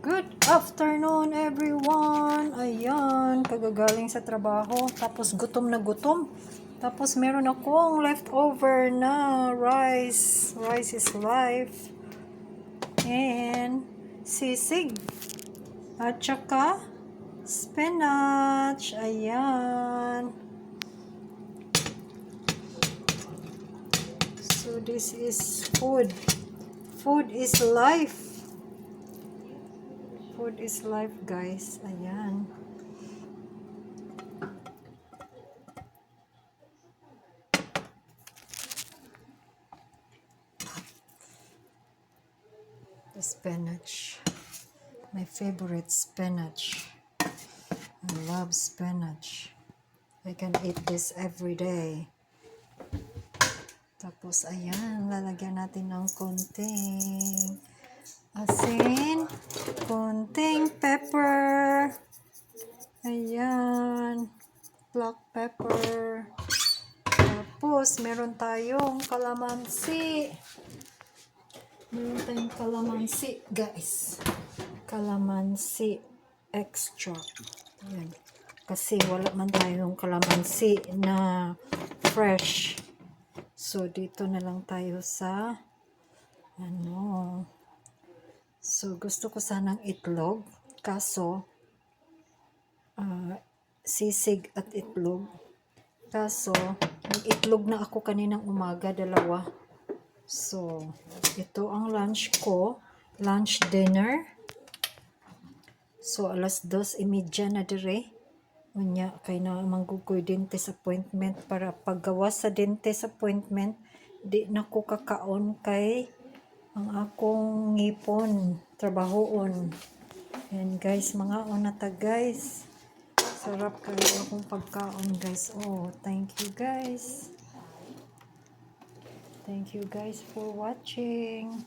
Good afternoon everyone. Ayan, kagagaling sa trabaho. Tapos gutom na gutom. Tapos meron akong leftover na rice. Rice is life. And sisig. At saka spinach. Ayan. So this is food. Food is life. Food is life, guys. Ayan. The spinach. My favorite spinach. I love spinach. I can eat this every day. Tapos, ayan. Lalagyan natin ng konting asin. Konting pepper. Ayan. Black pepper. Tapos, meron tayong kalamansi. Meron tayong kalamansi, guys. Kalamansi extract. Ayan. Kasi wala man tayong kalamansi na fresh. So, dito na lang tayo sa So, gusto ko sanang itlog. Kaso, sisig at itlog. Kaso, nag-itlog na ako kaninang umaga, 2. So, ito ang lunch ko. Lunch dinner. So, alas 2:30 na dire. Unya, kay na manggugoy dentist appointment para paggawa sa dentist appointment, di na ko kakaon kay ang akong ngipon, trabahoon. And guys, mga unata guys. Sarap kayo akong pagkaon guys. Oh, thank you guys. Thank you guys for watching.